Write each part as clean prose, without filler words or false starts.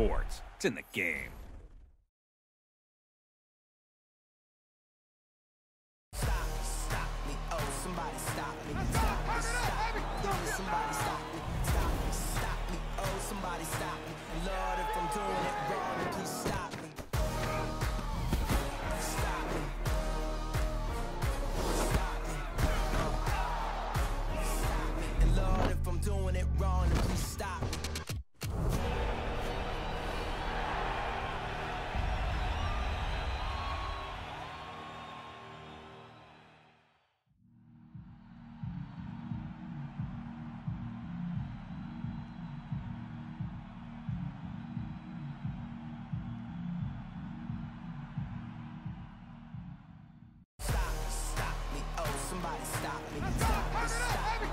sports. It's in the game. Stop me, oh, somebody stop me. Stop me, stop me, somebody stop me. Stop me, oh, somebody stop me. Lord, if I'm doing it wrong, then please stop me. Stop me. Stop me. Stop me. And Lord, if I'm doing it wrong, then please stop me. Somebody stop me. Stop me, stop me.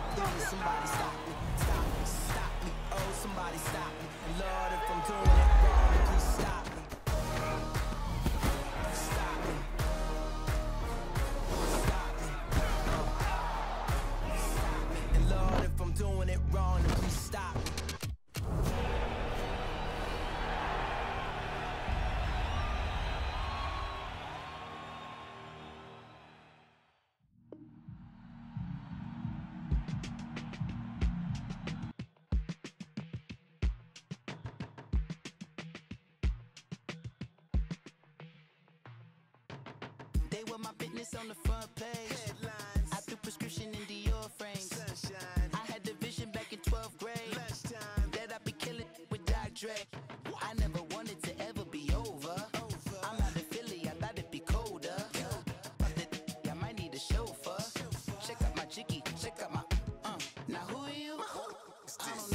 Somebody stop me. Stop me, stop me. Oh, somebody stop me. Lord, if I'm doing it wrong, then please stop me. Stop me. Stop me. Stop me. And Lord, if I'm doing it wrong, then please stop me. They were my business on the front page. Headlines. I threw prescription in Dior frames. Sunshine. I had the vision back in 12th grade. Lunchtime. That I'd be killing with Dr. Dre. I never wanted to ever be over. I'm not a Philly, I thought it'd be colder. I might need a chauffeur. Check out my jiggy, check out my Now who are you? I don't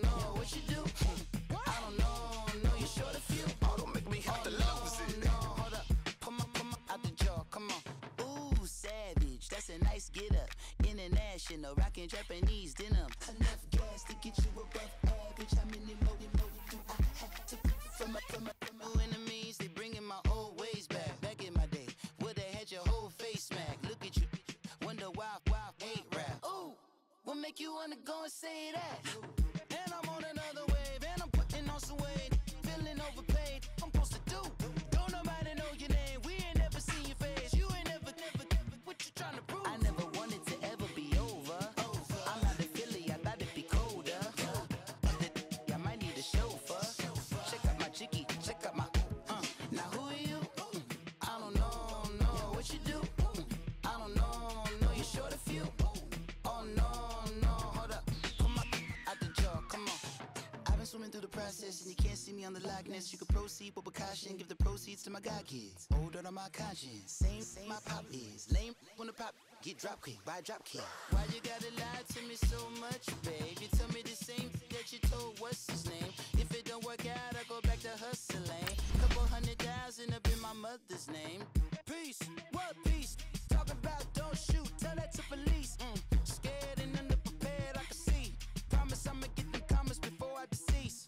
know what you do. I don't know you short a few. Oh, don't make me have to lose it. No, hold up. Come out the jaw, come on. Ooh, savage, that's a nice get up. International, rockin' Japanese denim. Enough gas to get you above average. How many more do I have to from my enemies? They bringing my old ways back. Back in my day, would've had your whole face smacked. Look at you, wonder why hate rap. Ooh, what make you wanna go and say that? And I'm on another wave, and I'm putting on some weight. Feeling overpaid, I'm supposed to do. Don't nobody know your name, we ain't never seen your face. You ain't never, what you trying to prove? I never wanted to ever be over. I'm not a Philly, I thought it'd be colder. I might need a chauffeur. Check out my jiggy, check out my Now who are you? I don't know what you do. I don't know you short a few. Oh no, hold up. Come out the jaw, come on. I've been swimming through the process and you can't see me on the likeness. You can proceed with precaution, give the proceeds to my god kids. Hold on my conscience, same my pop is. Lame when the pop get drop kick, buy drop kick. Why you gotta lie to me so much, babe? You tell me the same that you told what's his name. If it don't work out, I go back to hustling. Couple $100,000 up in my mother's name. Peace, what peace? Talking about don't shoot, tell that to police. Scared and underprepared, I can see. Promise I'ma get them comments before I decease.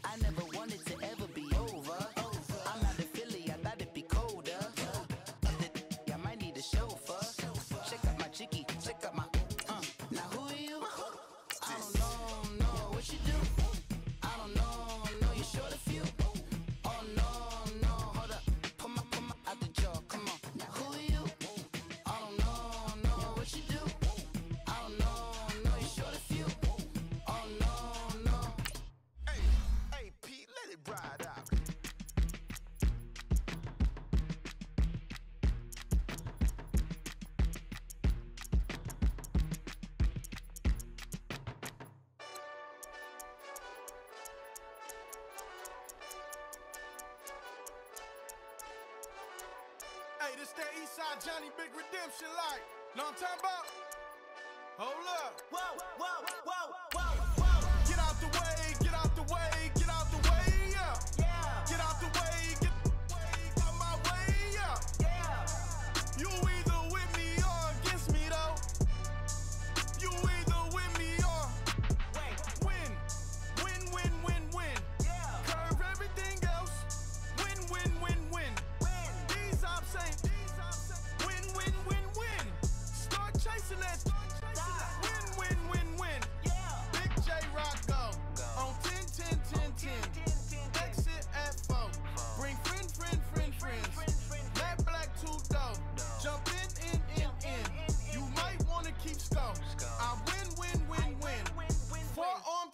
I never wanted to ever be over. I'm not a Philly, I thought it'd be colder. I might need a chauffeur. Check out my jiggy, check out my Now who are you? I don't know what you do. I don't know you short a few. Oh no, hold up. Come out the jaw, come on. Now who are you? I don't know what you do. I don't know you short a few. Oh no. Hey, Pete, let it ride out. Hey, this that Eastside Johnny Big Redemption like. Know what I'm talking about? Hold up. Whoa. Get out the way, get out the way, get out the way, yeah. Get out the way, get out my way, yeah. You either with me or against me though. You either with me or win. Curve everything else. Win. These ops ain't win. Start chasing that. Win.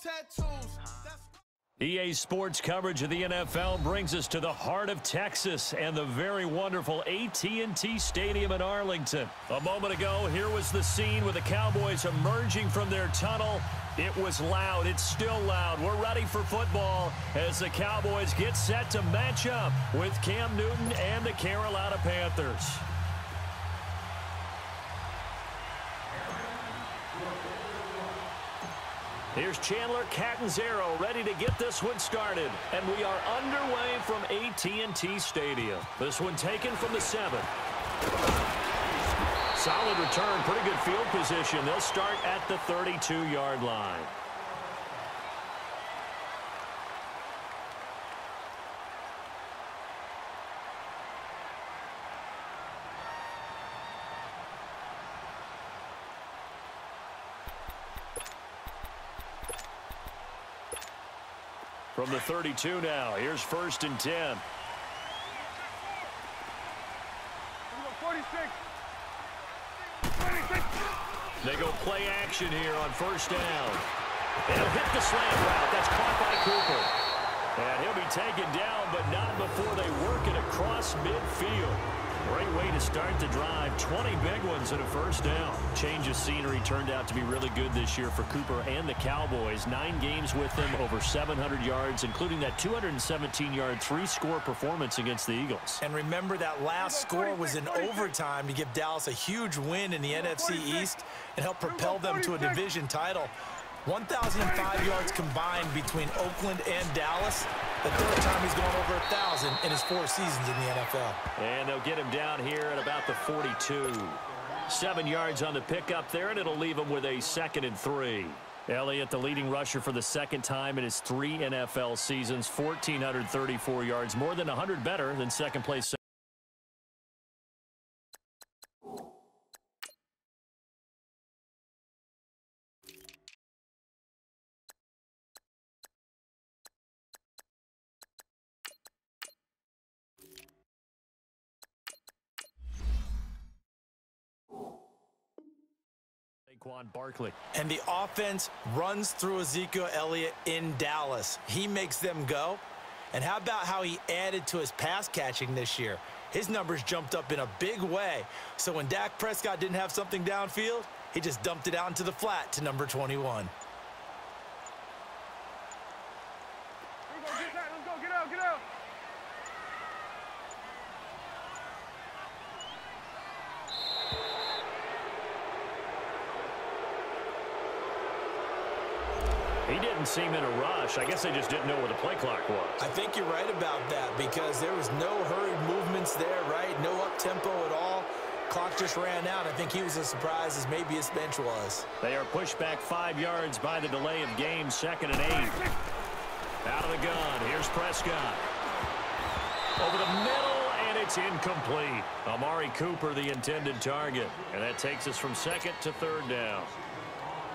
tattoos. EA Sports coverage of the NFL brings us to the heart of Texas and the very wonderful AT&T Stadium in Arlington. A moment ago, here was the scene with the Cowboys emerging from their tunnel. It was loud. It's still loud. We're ready for football as the Cowboys get set to match up with Cam Newton and the Carolina Panthers. Here's Chandler Catanzaro ready to get this one started. And we are underway from AT&T Stadium. This one taken from the 7. Solid return, pretty good field position. They'll start at the 32-yard line. From the 32 now, here's 1st and 10. 46. They go play action here on 1st down. And he'll hit the slant route. That's caught by Cooper. And he'll be taken down, but not before they work it across midfield. Great way to start the drive. 20 big ones and a 1st down. Change of scenery turned out to be really good this year for Cooper and the Cowboys. 9 games with them, over 700 yards, including that 217-yard 3-score performance against the Eagles. And remember, that last score was in overtime to give Dallas a huge win in the NFC East and help propel them to a division title. 1,005 yards combined between Oakland and Dallas. The 3rd time he's gone over 1,000 in his 4 seasons in the NFL. And they'll get him down here at about the 42. 7 yards on the pickup there, and it'll leave him with a 2nd and 3. Elliott, the leading rusher for the 2nd time in his 3 NFL seasons, 1,434 yards, more than 100 better than 2nd place. Barkley. And the offense runs through Ezekiel Elliott in Dallas. He makes them go. And how about how he added to his pass catching this year? His numbers jumped up in a big way. So when Dak Prescott didn't have something downfield, he just dumped it out into the flat to number 21. Let's go, get out, get out. He didn't seem in a rush. I guess they just didn't know where the play clock was. I think you're right about that because there was no hurried movements there, right? No up-tempo at all. Clock just ran out. I think he was as surprised as maybe his bench was. They are pushed back 5 yards by the delay of game, 2nd and 8. Out of the gun. Here's Prescott. Over the middle, and it's incomplete. Amari Cooper, the intended target. And that takes us from 2nd to 3rd down.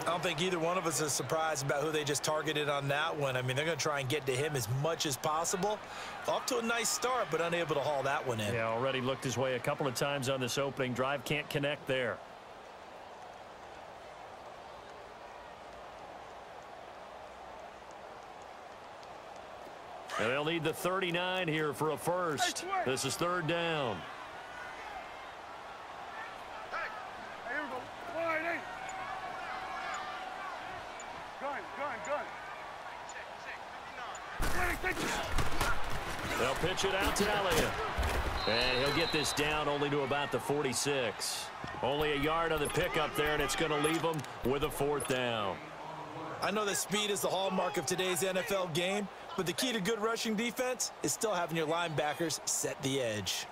I don't think either one of us is surprised about who they just targeted on that one. I mean, they're going to try and get to him as much as possible. Off to a nice start, but unable to haul that one in. Yeah, already looked his way a couple of times on this opening drive. Can't connect there. And they'll need the 39 here for a 1st. This is 3rd down. Here we go. Wide 8. They'll pitch it out to Elliott. And he'll get this down only to about the 46. Only a yard on the pickup there, and it's going to leave them with a 4th down. I know that speed is the hallmark of today's NFL game, but the key to good rushing defense is still having your linebackers set the edge.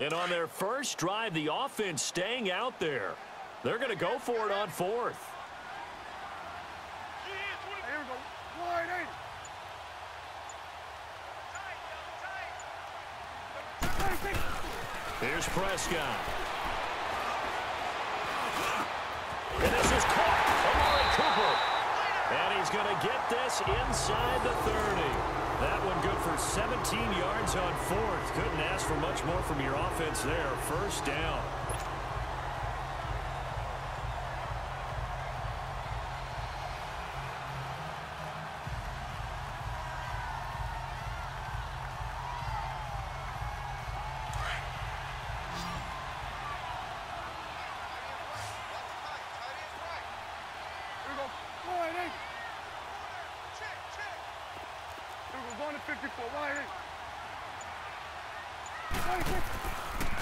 And on their first drive, the offense staying out there. They're going to go for it on 4th. Here we go. Wide 8. Here's Prescott. And this is caught. Amari Cooper. And he's is going to get this inside the 30. That one good for 17 yards on fourth. Couldn't ask for much more from your offense there. First down.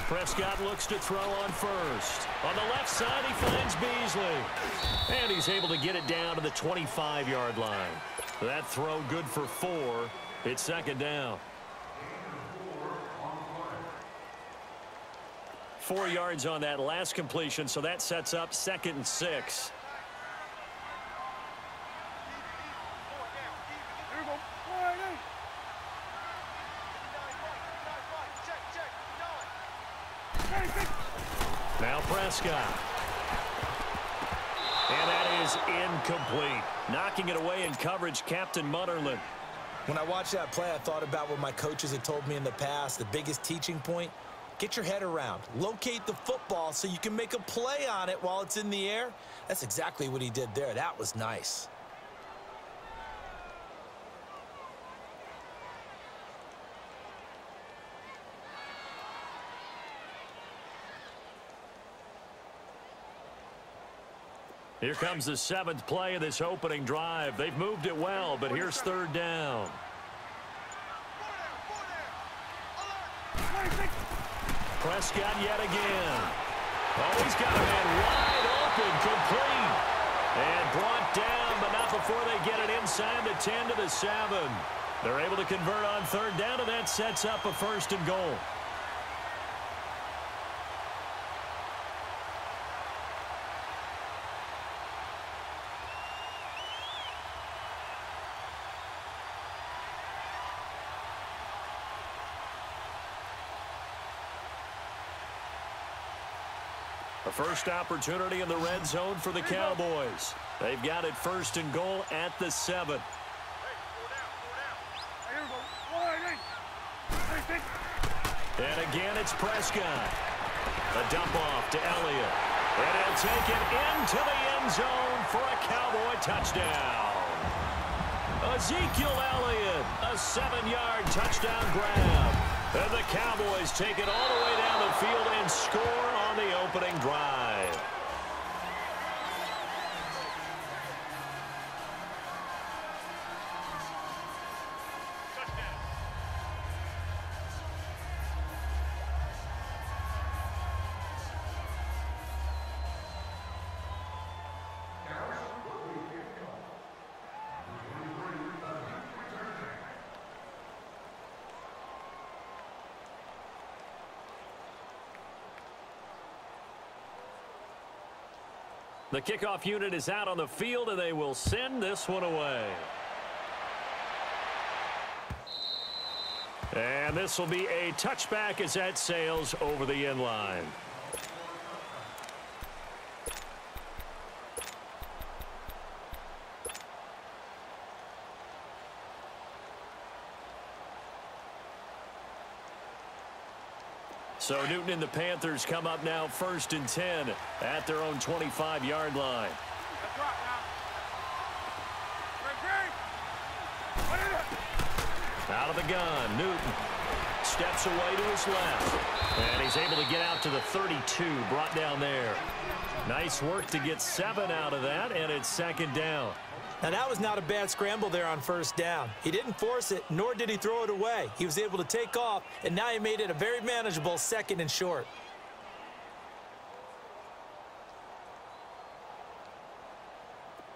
Prescott looks to throw on first. On the left side, he finds Beasley. And he's able to get it down to the 25-yard line. That throw good for 4. It's second down. 4 yards on that last completion, so that sets up 2nd and 6. Now Prescott. And that is incomplete. Knocking it away in coverage, Captain Mutterland. When I watched that play, I thought about what my coaches had told me in the past. The biggest teaching point, get your head around. Locate the football so you can make a play on it while it's in the air. That's exactly what he did there. That was nice. Here comes the 7th play of this opening drive. They've moved it well, but here's 3rd down. Prescott yet again. Oh, he's got a man wide open, complete. And brought down, but not before they get it inside the 10 to the 7. They're able to convert on 3rd down, and that sets up a 1st and goal. A first opportunity in the red zone for the Cowboys. They've got it 1st and goal at the 7. And again, it's Prescott. A dump off to Elliott. And he'll take it into the end zone for a Cowboy touchdown. Ezekiel Elliott, a 7-yard touchdown grab. And the Cowboys take it all the way down the field and score on the opening drive. The kickoff unit is out on the field, and they will send this one away. And this will be a touchback as that sails over the end line. So Newton and the Panthers come up now 1st and 10 at their own 25-yard line. Out of the gun, Newton steps away to his left. And he's able to get out to the 32, brought down there. Nice work to get 7 out of that, and it's 2nd down. Now, that was not a bad scramble there on 1st down. He didn't force it, nor did he throw it away. He was able to take off, and now he made it a very manageable 2nd and short.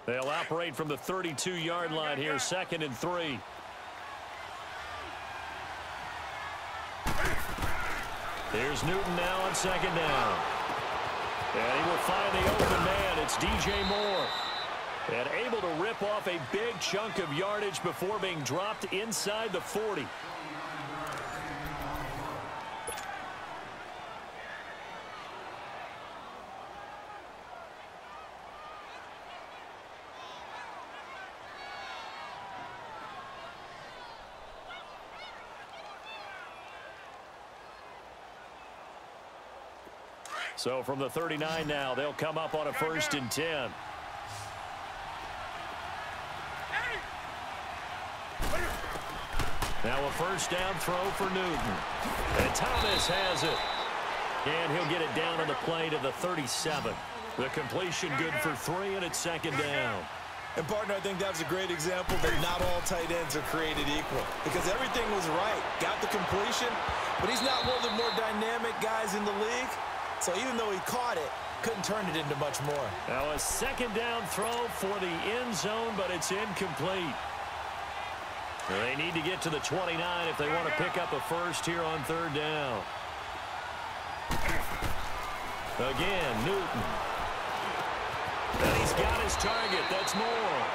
They'll operate from the 32-yard line here, 2nd and 3. Here's Newton now on 2nd down. And he will find the open man. It's DJ Moore. And able to rip off a big chunk of yardage before being dropped inside the 40. So from the 39 now, they'll come up on a 1st and 10. Now a 1st down throw for Newton. And Thomas has it. And he'll get it down on the play to the 37. The completion good for 3, and it's 2nd down. And, partner, I think that's a great example that not all tight ends are created equal, because everything was right. Got the completion, but he's not one of the more dynamic guys in the league. So even though he caught it, couldn't turn it into much more. Now a 2nd down throw for the end zone, but it's incomplete. They need to get to the 29 if they want to pick up a 1st here on 3rd down. Again, Newton. And he's got his target. That's more.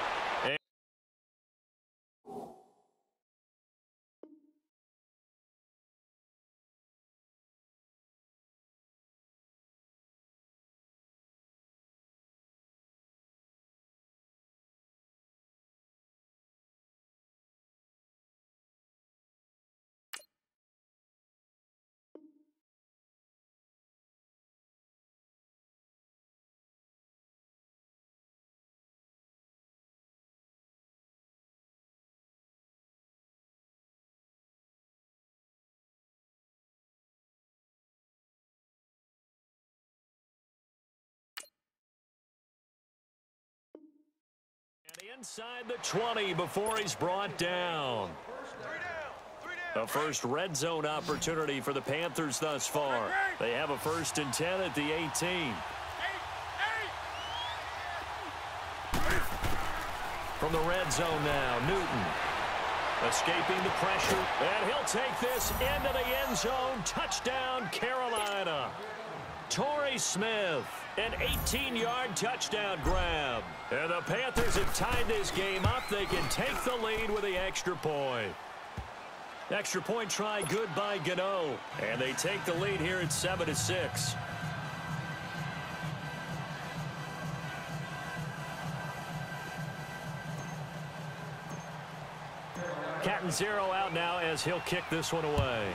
Inside the 20 before he's brought down. The first red zone opportunity for the Panthers thus far. They have a 1st and 10 at the 18. From the red zone now, Newton. Escaping the pressure, and he'll take this into the end zone. Touchdown, Carolina. Torrey Smith, an 18-yard touchdown grab. And the Panthers have tied this game up. They can take the lead with the extra point. Extra point try good by Gano. And they take the lead here at 7-6. Cat and 0 out now as he'll kick this one away.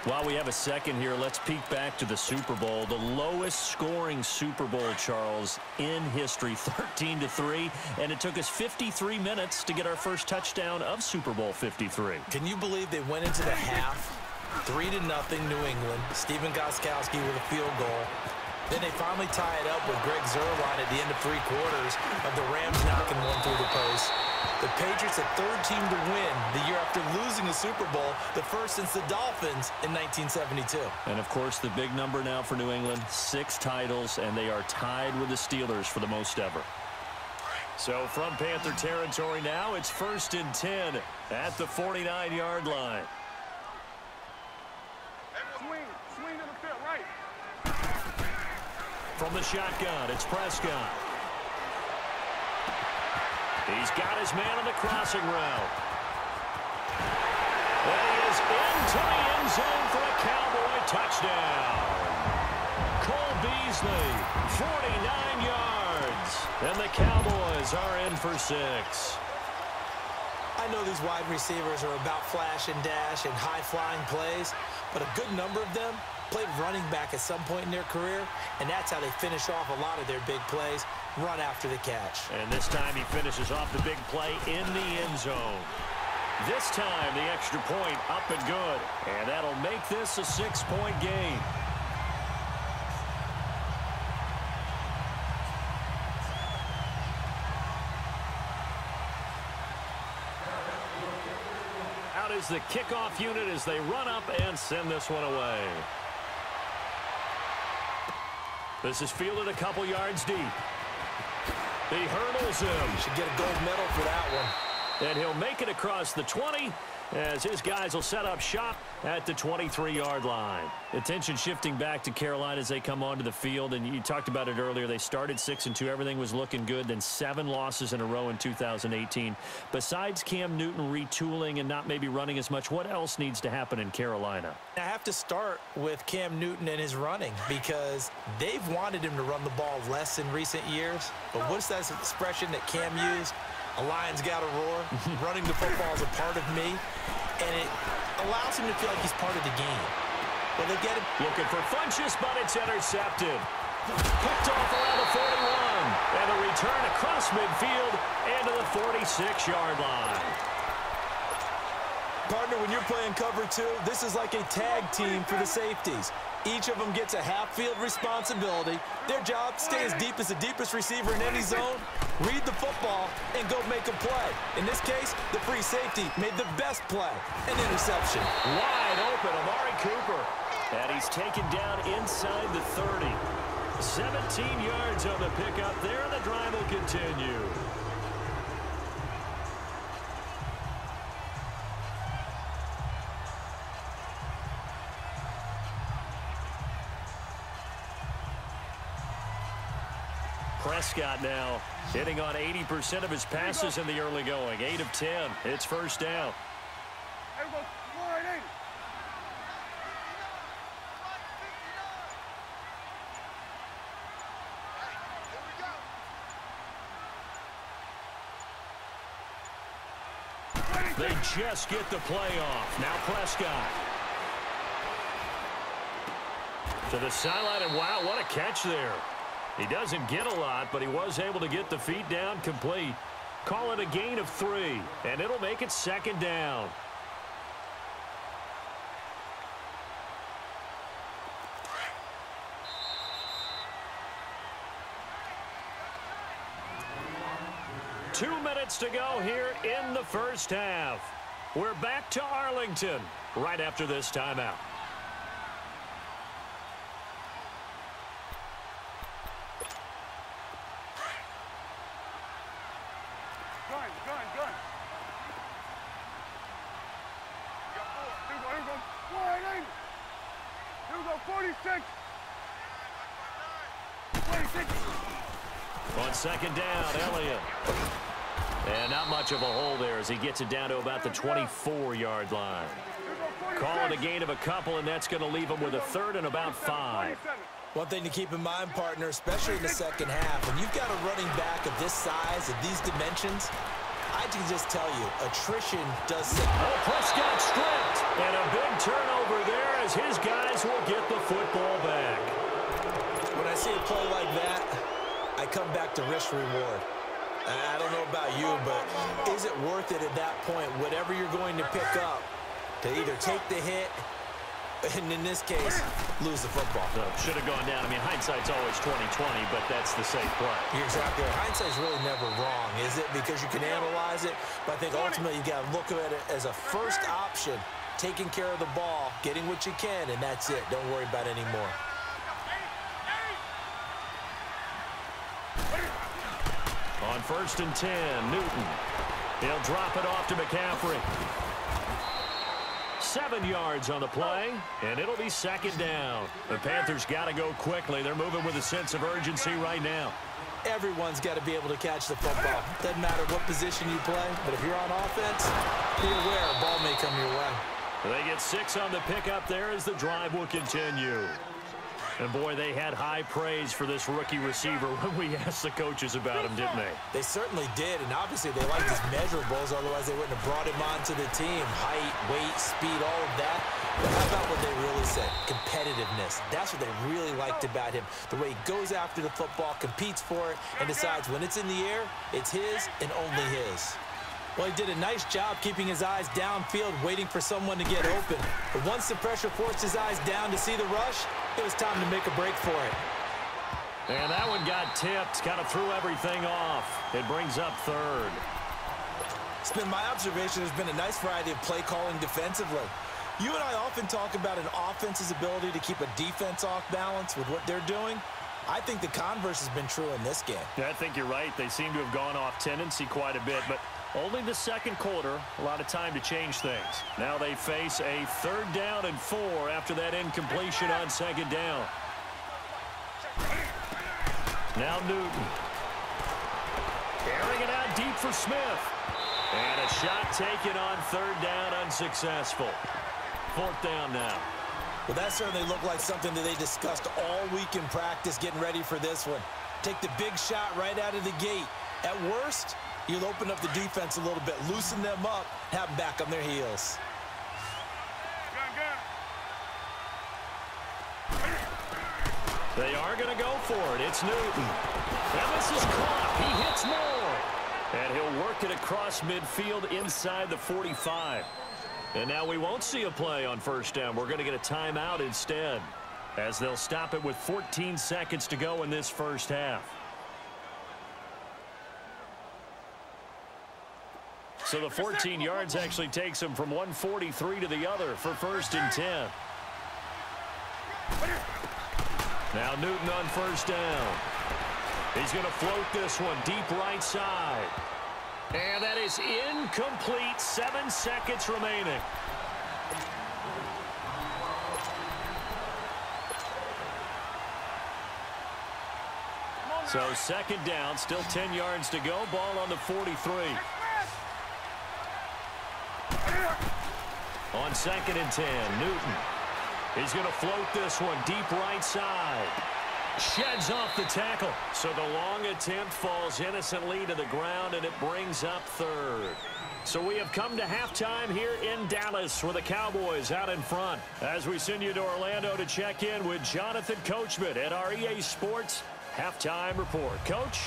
While we have a second here, let's peek back to the Super Bowl. The lowest scoring Super Bowl, Charles, in history, 13-3. And it took us 53 minutes to get our first touchdown of Super Bowl 53. Can you believe they went into the half, 3-0 New England, Stephen Gostkowski with a field goal. Then they finally tie it up with Greg Zuerlein at the end of 3 quarters of the Rams knocking one through the post. The Patriots, the 3rd team to win the year after losing a Super Bowl, the first since the Dolphins in 1972. And, of course, the big number now for New England, 6 titles, and they are tied with the Steelers for the most ever. So from Panther territory now, it's 1st and 10 at the 49-yard line. Swing to the field, right. From the shotgun, it's Prescott. He's got his man on the crossing route. And he is into the end zone for a Cowboy touchdown. Cole Beasley, 49 yards. And the Cowboys are in for 6. I know these wide receivers are about flash and dash and high-flying plays, but a good number of them played running back at some point in their career, and that's how they finish off a lot of their big plays, run after the catch. And this time he finishes off the big play in the end zone. This time the extra point up and good, and that'll make this a 6-point game. Out is the kickoff unit as they run up and send this one away. This is fielded a couple yards deep. He hurdles him. Should get a gold medal for that one. And he'll make it across the 20 as his guys will set up shop at the 23-yard line. Attention shifting back to Carolina as they come onto the field. And you talked about it earlier. They started 6-2. Everything was looking good. Then 7 losses in a row in 2018. Besides Cam Newton retooling and not maybe running as much, what else needs to happen in Carolina? I have to start with Cam Newton and his running because they've wanted him to run the ball less in recent years. But what's that expression that Cam used? A lion's got to roar. Running the football is a part of me, and it allows him to feel like he's part of the game. Will they get him? Looking for Funchess, but it's intercepted. Picked off around the 41. And a return across midfield and to the 46-yard line. Partner, when you're playing cover two, this is like a tag team for the safeties. Each of them gets a half-field responsibility. Their job, stay as deep as the deepest receiver in any zone, read the football, and go make a play. In this case, the free safety made the best play, an interception. Wide open, Amari Cooper. And he's taken down inside the 30. 17 yards on the pickup there, and the drive will continue. Prescott now hitting on 80% of his passes in the early going. 8 of 10. It's first down. They just get the play off. Now Prescott. To the sideline, and wow, what a catch there. He doesn't get a lot, but he was able to get the feet down complete. Call it a gain of 3, and it'll make it second down. Two minutes to go here in the first half. We're back to Arlington right after this timeout. Gun. Here we go, 46. 26. On second down, Elliott. And not much of a hole there as he gets it down to about the 24-yard line. Call it a gain of a couple, and that's going to leave him with a third and about 5. One thing to keep in mind, partner, especially in the second half, when you've got a running back of this size, of these dimensions, I can just tell you, attrition does sit. Oh, Prescott stripped. And a big turnover there as his guys will get the football back. When I see a play like that, I come back to risk-reward. I don't know about you, but is it worth it at that point, whatever you're going to pick up, to either take the hit, and in this case, lose the football? So, should have gone down. I mean, hindsight's always 20/20, but that's the safe play. You're exactly right. Hindsight's really never wrong, is it? Because you can analyze it, but I think ultimately you got to look at it as a first option, taking care of the ball, getting what you can, and that's it. Don't worry about it anymore. On 1st and 10, Newton. He'll drop it off to McCaffrey. 7 yards on the play, and it'll be second down. The Panthers got to go quickly. They're moving with a sense of urgency right now. Everyone's got to be able to catch the football. Doesn't matter what position you play, but if you're on offense, be aware a ball may come your way. They get 6 on the pickup there as the drive will continue. And, boy, they had high praise for this rookie receiver when we asked the coaches about him, didn't they? They certainly did, and obviously they liked his measurables, otherwise they wouldn't have brought him onto the team. Height, weight, speed, all of that. But how about what they really said? Competitiveness. That's what they really liked about him. The way he goes after the football, competes for it, and decides when it's in the air, it's his and only his. Well, he did a nice job keeping his eyes downfield, waiting for someone to get open. But once the pressure forced his eyes down to see the rush, it was time to make a break for it. And that one got tipped, kind of threw everything off. It brings up third. It's been my observation there's been a nice variety of play calling defensively. You and I often talk about an offense's ability to keep a defense off balance with what they're doing. I think the converse has been true in this game. Yeah, I think you're right. They seem to have gone off tendency quite a bit, but only the second quarter, a lot of time to change things. Now they face a 3rd down and 4 after that incompletion on second down. Now Newton. Carrying it out deep for Smith. And a shot taken on 3rd down, unsuccessful. 4th down now. Well, that certainly looked like something that they discussed all week in practice getting ready for this one. Take the big shot right out of the gate. At worst, You'll open up the defense a little bit, loosen them up, have them back on their heels. They are going to go for it. It's Newton. And this is caught. He hits more. And he'll work it across midfield inside the 45. And now we won't see a play on first down. We're going to get a timeout instead, as they'll stop it with 14 seconds to go in this first half. So the 14 yards actually takes him from 143 to the other for 1st and 10. Now Newton on first down. He's going to float this one deep right side. And that is incomplete. 7 seconds remaining. So 2nd down, still 10 yards to go. Ball on the 43. On 2nd and 10, Newton. He's going to float this one deep right side. Sheds off the tackle. So the long attempt falls innocently to the ground, and it brings up 3rd. So we have come to halftime here in Dallas with the Cowboys out in front. As we send you to Orlando to check in with Jonathan Coachman at our EA Sports Halftime Report. Coach?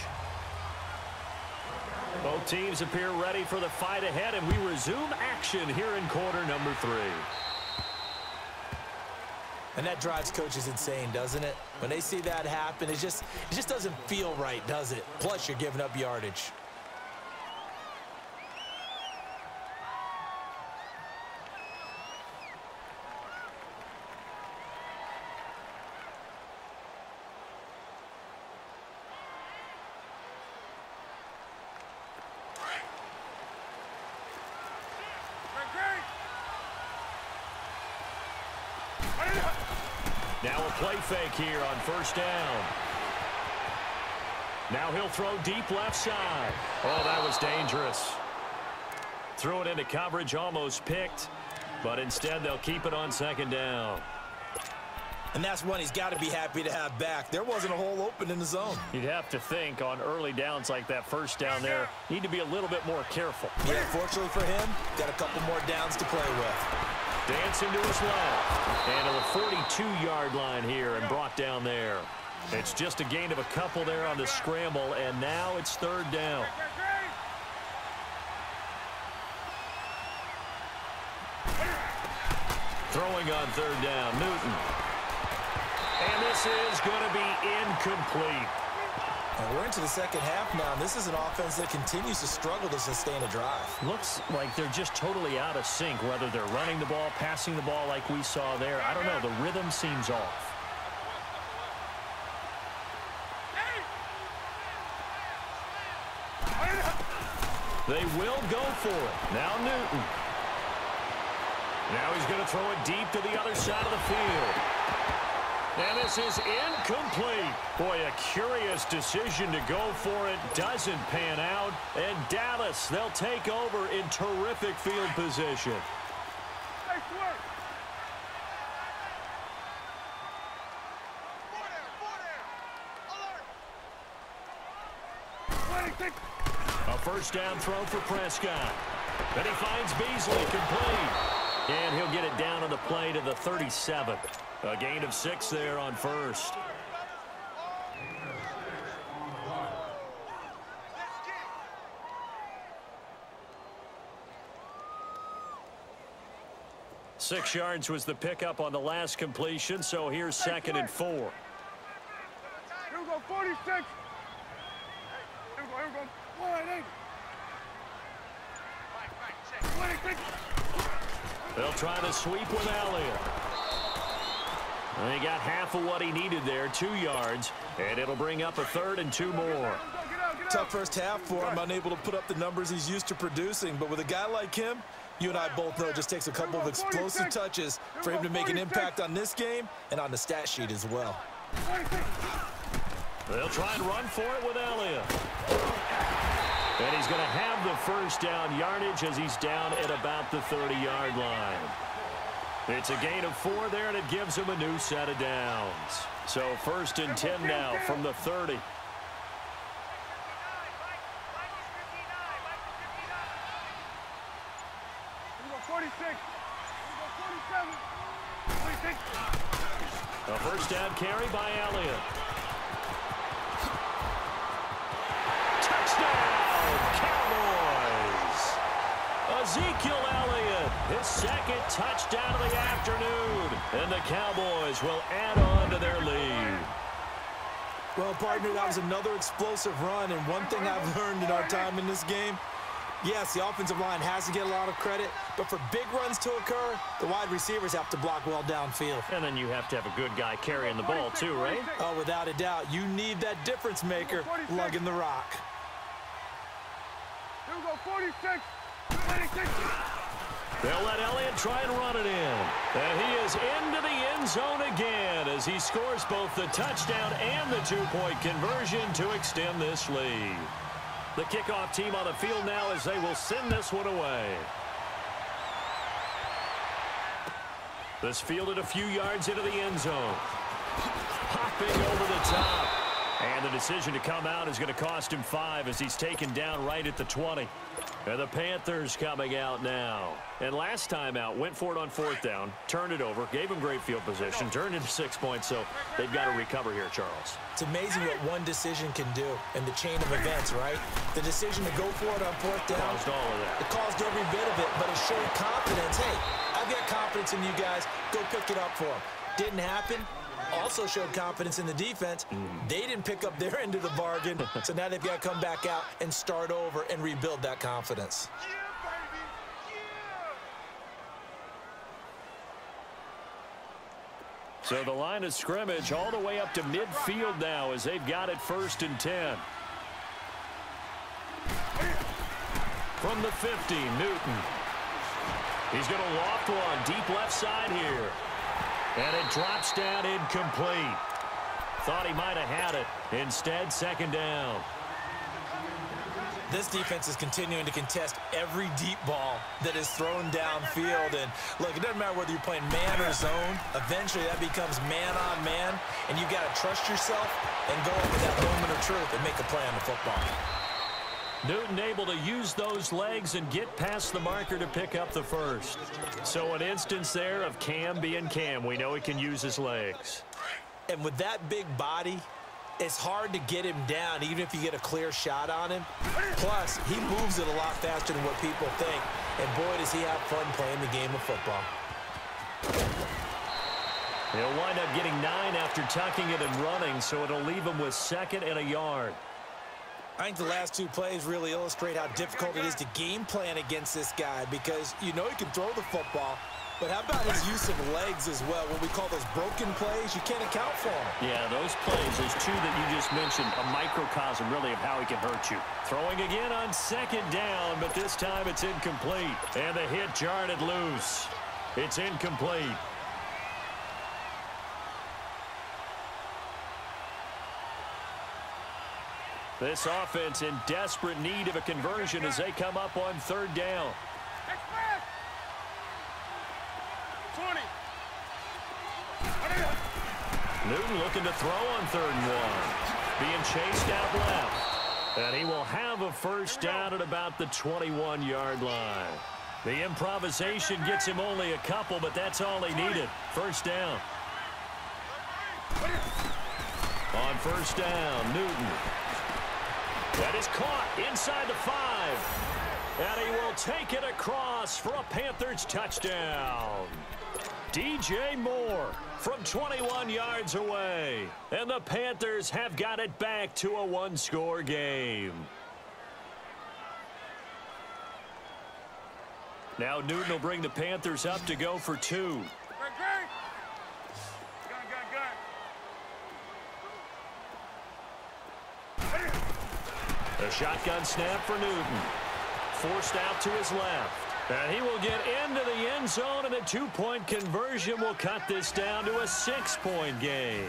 Both teams appear ready for the fight ahead, and we resume action here in quarter number 3. And that drives coaches insane, doesn't it? When they see that happen, it just doesn't feel right, does it? Plus, you're giving up yardage. Now a play fake here on first down. Now he'll throw deep left side. Oh, that was dangerous. Threw it into coverage, almost picked, but instead they'll keep it on 2nd down. And that's one he's got to be happy to have back. There wasn't a hole open in the zone. You'd have to think on early downs like that first down there, need to be a little bit more careful. Yeah, fortunately for him, got a couple more downs to play with. Dancing to his left. And to the 42-yard line here and brought down there. It's just a gain of a couple there on the scramble, and now it's 3rd down. Throwing on 3rd down, Newton. And this is going to be incomplete. And we're into the 2nd half now, and this is an offense that continues to struggle to sustain a drive. Looks like they're just totally out of sync, whether they're running the ball, passing the ball like we saw there. I don't know. The rhythm seems off. They will go for it. Now Newton. Now he's going to throw it deep to the other side of the field. And this is incomplete. Boy, a curious decision to go for it. Doesn't pan out. And Dallas, they'll take over in terrific field position. A first down throw for Prescott. Then he finds Beasley, complete. And he'll get it down on the play to the 37. A gain of 6 there on first. Six yards was the pickup on the last completion, so here's 2nd and 4. Here we go, 46. Here we go. 180. They'll try to sweep with Elliott. And he got half of what he needed there, 2 yards, and it'll bring up a 3rd and 2 more. Tough first half for him, unable to put up the numbers he's used to producing. But with a guy like him, you and I both know it just takes a couple of explosive touches for him to make an impact on this game and on the stat sheet as well. They'll try and run for it with Elliott. And he's going to have the first down yardage as he's down at about the 30-yard line. It's a gain of 4 there, and it gives him a new set of downs. So 1st and 10 now from the 30. A first down carry by Elliott. Touchdown, Cowboys! Ezekiel Elliott, his second touchdown of the afternoon. And the Cowboys will add on to their lead. Well, partner, that was another explosive run, and one thing I've learned in our time in this game, yes, the offensive line has to get a lot of credit, but for big runs to occur, the wide receivers have to block well downfield. And then you have to have a good guy carrying the ball too, right? Oh, without a doubt. You need that difference maker lugging the rock. Here we go, 46, 26. They'll let Elliott try and run it in. And he is into the end zone again as he scores both the touchdown and the two-point conversion to extend this lead. The kickoff team on the field now as they will send this one away. This fielded a few yards into the end zone. Hopping over the top. And the decision to come out is going to cost him 5 as he's taken down right at the 20. And the Panthers coming out now. And last time out, went for it on 4th down, turned it over, gave him great field position, turned into 6 points, so they've got to recover here, Charles. It's amazing what one decision can do in the chain of events, right? The decision to go for it on 4th down. Caused all of that. It caused every bit of it, but it showed confidence. Hey, I've got confidence in you guys. Go pick it up for them. Didn't happen. Also showed confidence in the defense. They didn't pick up their end of the bargain, so now they've got to come back out and start over and rebuild that confidence. So the line of scrimmage all the way up to midfield now as they've got it 1st and 10. From the 50, Newton. He's going to loft one deep left side here. And it drops down incomplete. Thought he might have had it. Instead, 2nd down. This defense is continuing to contest every deep ball that is thrown downfield. And, look, it doesn't matter whether you're playing man or zone. Eventually, that becomes man-on-man, and you've got to trust yourself and go up with that moment of truth and make a play on the football. Newton able to use those legs and get past the marker to pick up the first. So an instance there of Cam being Cam. We know he can use his legs. And with that big body, it's hard to get him down, even if you get a clear shot on him. Plus, he moves it a lot faster than what people think. And boy, does he have fun playing the game of football. He'll wind up getting 9 after tucking it and running, so it'll leave him with 2nd and a yard. I think the last 2 plays really illustrate how difficult it is to game plan against this guy because you know he can throw the football, but how about his use of legs as well? What we call those broken plays, you can't account for them. Yeah, those plays, those 2 that you just mentioned, a microcosm really of how he can hurt you. Throwing again on 2nd down, but this time it's incomplete. And the hit jarred it loose. It's incomplete. This offense in desperate need of a conversion as they come up on 3rd down. 20. Newton looking to throw on 3rd and 1. Being chased out left. And he will have a first down at about the 21-yard line. The improvisation gets him only a couple, but that's all he needed. First down. On 1st down, Newton. That is caught inside the 5. And he will take it across for a Panthers touchdown. DJ Moore from 21 yards away. And the Panthers have got it back to a 1-score game. Now Newton will bring the Panthers up to go for 2. A shotgun snap for Newton. Forced out to his left. And he will get into the end zone, and a 2-point conversion will cut this down to a 6-point game.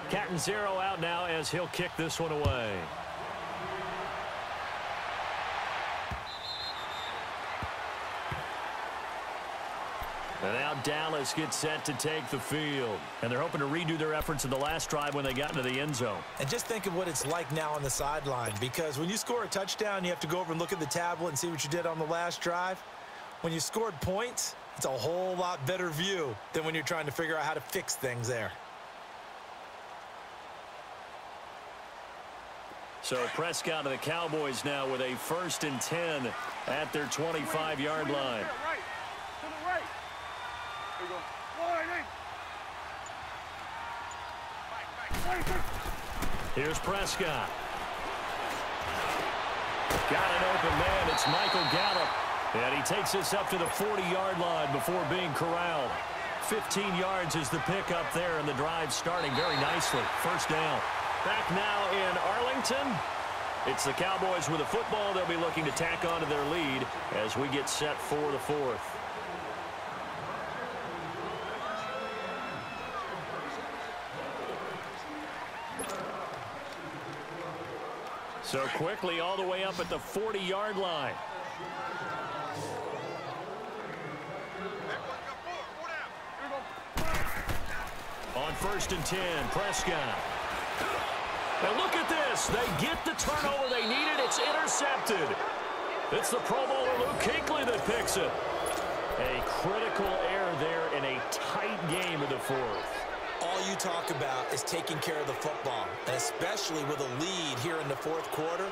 Captain Zero out now as he'll kick this one away. And now Dallas gets set to take the field. And they're hoping to redo their efforts in the last drive when they got into the end zone. And just think of what it's like now on the sideline, because when you score a touchdown, you have to go over and look at the tablet and see what you did on the last drive. When you scored points, it's a whole lot better view than when you're trying to figure out how to fix things there. So Prescott and the Cowboys now with a 1st and 10 at their 25-yard line. Here's Prescott. Got an open man. It's Michael Gallup. And he takes us up to the 40-yard line before being corralled. 15 yards is the pickup there, and the drive starting very nicely. 1st down. Back now in Arlington. It's the Cowboys with the football. They'll be looking to tack on to their lead as we get set for the 4th. So quickly all the way up at the 40-yard line. On 1st and 10, Prescott. Now look at this. They get the turnover they needed. It's intercepted. It's the Pro Bowler Luke Kuechly that picks it. A critical error there in a tight game of the 4th. All you talk about is taking care of the football, and especially with a lead here in the 4th quarter.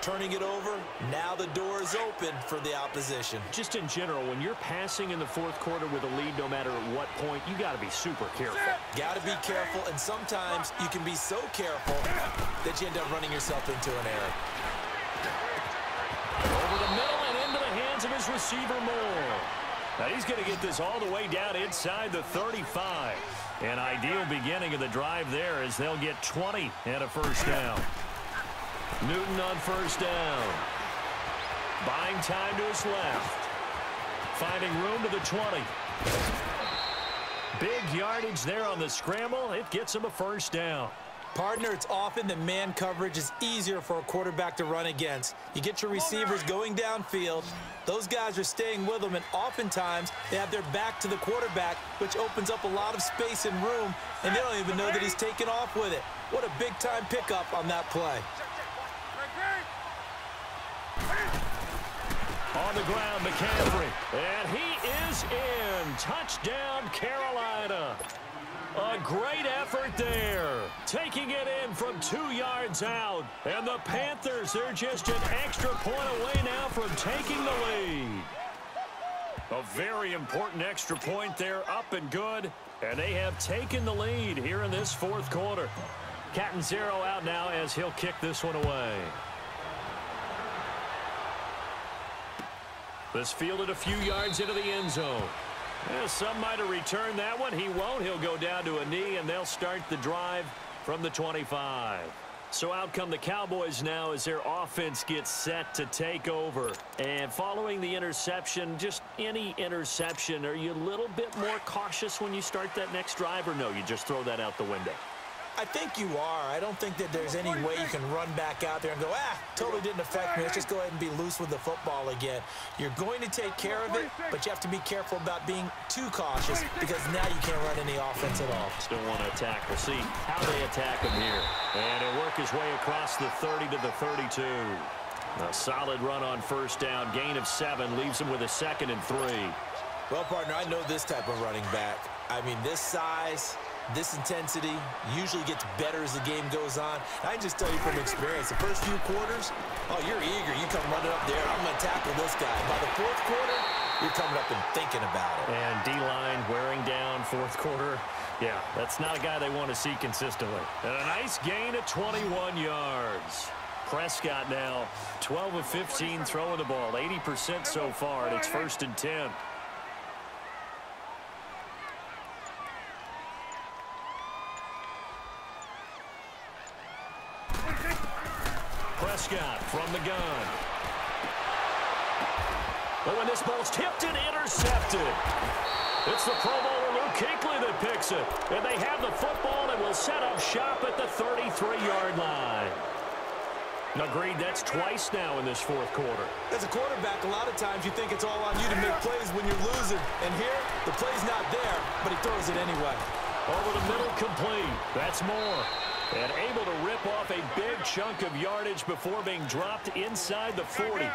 Turning it over, now the door is open for the opposition. Just in general, when you're passing in the 4th quarter with a lead, no matter at what point, you got to be super careful. Got to be careful, and sometimes you can be so careful that you end up running yourself into an error. Over the middle and into the hands of his receiver, Moore. Now he's going to get this all the way down inside the 35. An ideal beginning of the drive there as they'll get 20 and a 1st down. Newton on 1st down. Buying time to his left. Finding room to the 20. Big yardage there on the scramble. It gets him a 1st down. Partner, it's often that man coverage is easier for a quarterback to run against. You get your receivers going downfield. Those guys are staying with them, and oftentimes they have their back to the quarterback, which opens up a lot of space and room, and they don't even know that he's taken off with it. What a big-time pickup on that play. On the ground, McCaffrey. And he is in. Touchdown, Carolina. A great effort there. Taking it in from 2 yards out. And the Panthers, they're just an extra point away now from taking the lead. A very important extra point there, up and good. And they have taken the lead here in this 4th quarter. Catanzaro out now as he'll kick this one away. This fielded a few yards into the end zone. Yeah, some might have returned that one. He won't. He'll go down to a knee, and they'll start the drive from the 25. So out come the Cowboys now as their offense gets set to take over. And following the interception, just any interception, are you a little bit more cautious when you start that next drive, or no, you just throw that out the window? I think you are. I don't think that there's any way you can run back out there and go, totally didn't affect me. Let's just go ahead and be loose with the football again. You're going to take care of it, but you have to be careful about being too cautious because now you can't run any offense at all. Still want to attack. We'll see how they attack him here. And he'll work his way across the 30 to the 32. A solid run on 1st down. Gain of 7 leaves him with a 2nd and 3. Well, partner, I know this type of running back. I mean, this size, this intensity usually gets better as the game goes on. I can just tell you from experience, the first few quarters, you're eager. You come running up there, I'm going to tackle this guy. By the 4th quarter, you're coming up and thinking about it. And D-line wearing down 4th quarter. Yeah, that's not a guy they want to see consistently. And a nice gain of 21 yards. Prescott now 12 of 15 throwing the ball, 80% so far, and it's 1st and 10. Prescott from the gun. But when this ball's tipped and intercepted, it's the Pro Bowler Luke Kuechly that picks it. And they have the football and will set up shop at the 33-yard line. Agreed, that's twice now in this fourth quarter. As a quarterback, a lot of times you think it's all on you to make plays when you're losing. And here, the play's not there, but he throws it anyway. Over the middle, complete. That's more. And able to rip off a big chunk of yardage before being dropped inside the 40.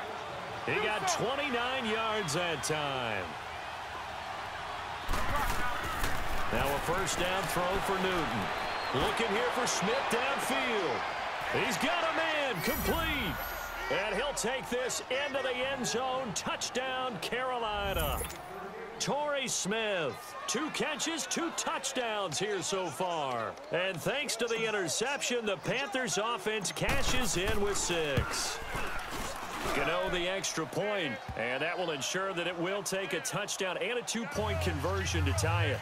He got 29 yards that time. Now a first down throw for Newton. Looking here for Smith downfield. He's got a man, complete. And he'll take this into the end zone. Touchdown, Carolina. Torrey Smith, 2 catches, 2 touchdowns here so far. And thanks to the interception, the Panthers offense cashes in with 6. Gano the extra point, and that will ensure that it will take a touchdown and a 2-point conversion to tie it.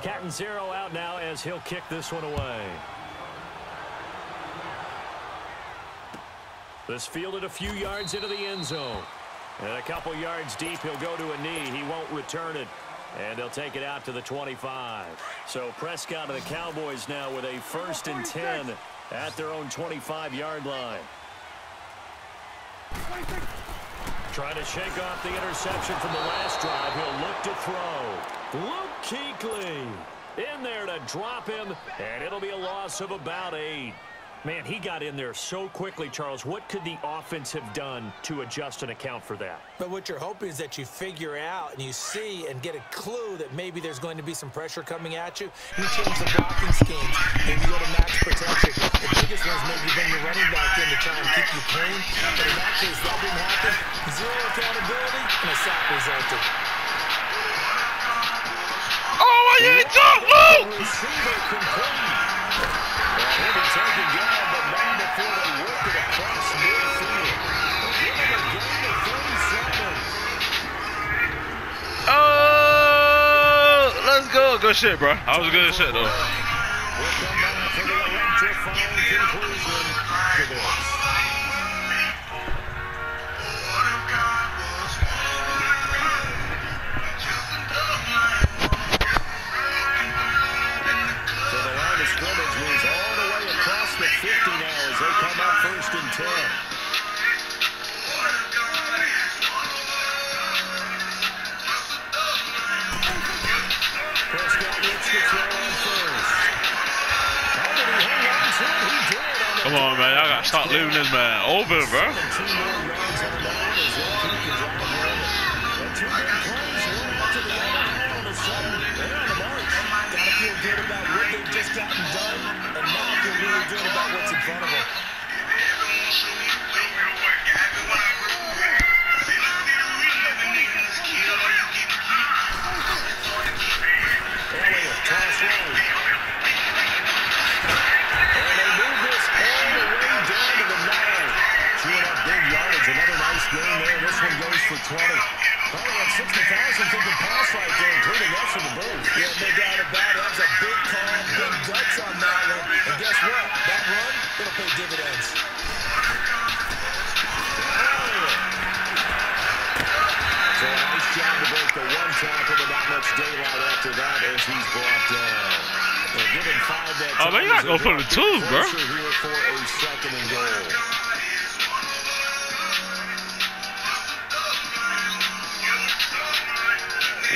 Catanzaro out now as he'll kick this one away. This fielded a few yards into the end zone. And a couple yards deep, he'll go to a knee. He won't return it. And they'll take it out to the 25. So Prescott and the Cowboys now with a 1st and 10 at their own 25-yard line. Trying to shake off the interception from the last drive. He'll look to throw. Luke Kuechly in there to drop him, and it'll be a loss of about 8. Man, he got in there so quickly, Charles. What could the offense have done to adjust and account for that? But what you're hoping is that you figure out and you see and get a clue that maybe there's going to be some pressure coming at you. You change the blocking schemes. Maybe go to max protection. The biggest one is maybe bring your running back in to try and keep you clean. But in that case, that didn't happen. 0 accountability, and a sack resulted. Oh, I ain't talk, Luke! Receiver complete. He'll be taken down, but not before they work it across midfield. Give him a gain of 37. Oh, let's go. Good shit, bro. That was a good shit, though. We'll come back for the electrifying conclusion to this. Scrimmage moves all the way across the 50 now as they come up 1st and 10. Prescott looks to throw on first. How did he hang on to it? He did. Come on, man. Y'all got to stop leaving this man open, bro. 2 more yards on that as they keep the drive rolling. And 2 big plays, one after the other. All of a sudden, they're on the march. Got to feel good about what they've just gotten done, and now feel really good about what's in front of them. Elliott, toss right. And they move this all the way down to the 9. Chewing up big yardage. Another nice game there. This one goes for 20. Probably had 60,000 thinking pass right there, including us in the booth. Yeah, no doubt about it. That was a big call, big guts on that one. And guess what? That run, it'll pay dividends. So a nice job to break the 1 tackle, but not much daylight after that as he's brought down. They're giving 5 that time. Oh, man, you got to go for the 2s, bro. Here for a 2nd and goal.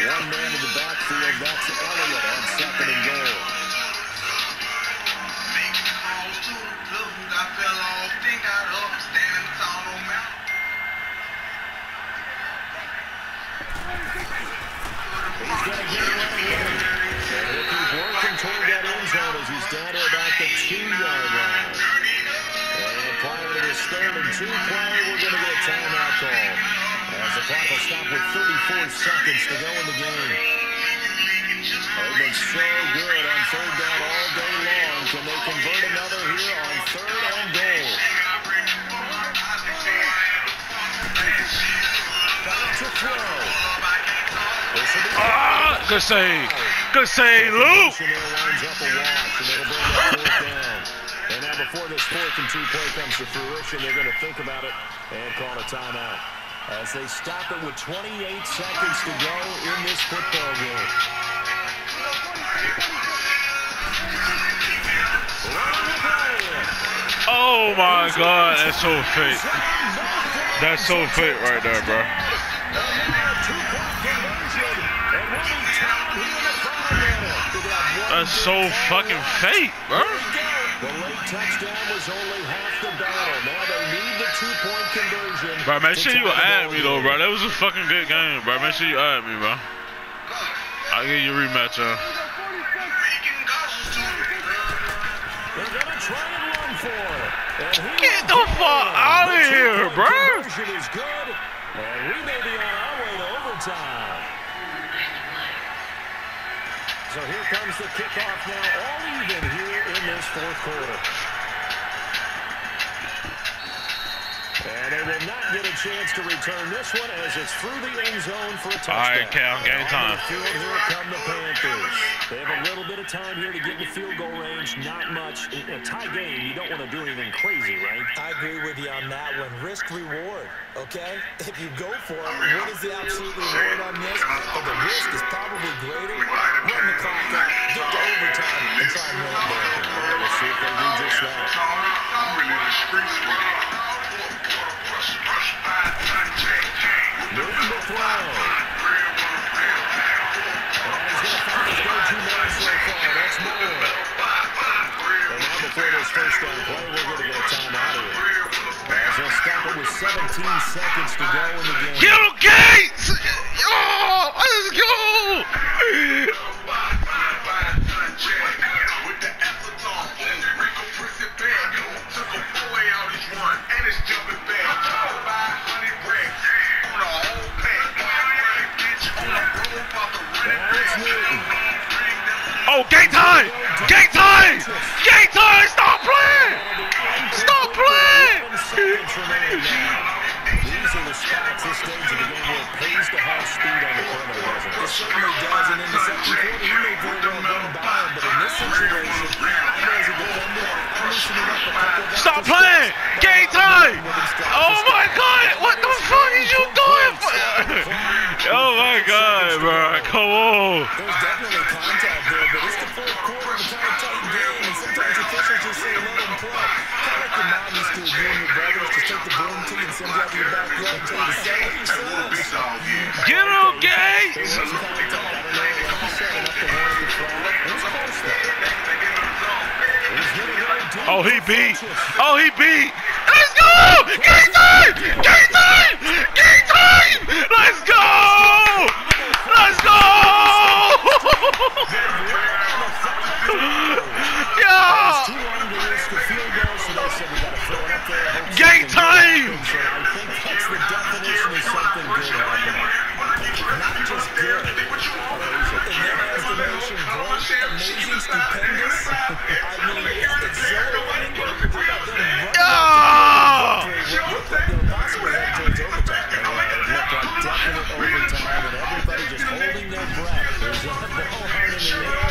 One man in the backfield, that's Elliott on 2nd and goal. He's going to get it right with him. And he'll keep working toward that end zone as he's down to about the 2-yard line. And prior to this 3rd and 2 play, we're going to get a timeout call. As the clock will stop with 34 seconds to go in the game. They've been so good on 3rd down all day long. Can they convert another here on 3rd and goal? Back to throw. Good save. Good save, Luke. And it'll bring up 4th down. And now before this 4th and 2 play comes to fruition, they're going to think about it and call a timeout. As they stop it with 28 seconds to go in this football game. Oh my God, that's so fake. That's so fake right there, bro. That's so fucking fake, bro. The late touchdown was only half the battle. Now they need the 2-point conversion. Bro, make sure you add me though, bro. That was a fucking good game, bro. Make sure you add me, bro. I'll give you a rematch, They're gonna try and run for it. Get the fuck out of here, bro. Conversion is good, and we may be on our way to overtime. So here comes the kickoff now, all even here in this fourth quarter. And they will not get a chance to return this one as it's through the end zone for a touchdown. All right, Cal, game time. Here come the Panthers. They have a little bit of time here to get in the field goal range. Not much. In a tie game, you don't want to do anything crazy, right? I agree with you on that one. Risk reward, okay? If you go for it, what is the absolute reward on this? But the risk is probably greater. Run the clock out, get to overtime, and try and win it there. Let's see if they do just that. Moving the throw. And he's going to find his go-to man so far. That's Moore. And now before this first down play, we're going to get a timeout here. As they'll stop it with 17 seconds to go in the game. Get him, Gates! Yo, let's go! Oh, game time! Game time! Game time! Stop playing! Stop playing! These are the spots, this stage of the game where it pays to have speed on the perimeter, doesn't it? It certainly does, and in the second quarter, he may very well run by him, but in this situation, I know as a good ender, I'm loosening up a couple of Stop playing! Game time! Oh my God! What the fuck is you doing? Oh my God, bro! Come on! There's definitely contact there, but it's the fourth quarter, it's kind of tight game, and sometimes officials just say let him play. Kind of like your mom used to do and your brothers, just take the broom to you and send you out to your back row and tell you to settle yourselves. Get him, Gates! Oh, he beat! Oh, he beat! Let's go! Game time! Game time! Game time! Let's go! Let's go! Yeah! Game time! That's the definition of something good happening. Not just good. In their estimation, great, amazing, stupendous. I mean, exhilarating. How about them running Yeah! it looked like they were possibly headed towards overtime. It looked like definite overtime, and everybody just holding their breath. There's a ball hung in the air.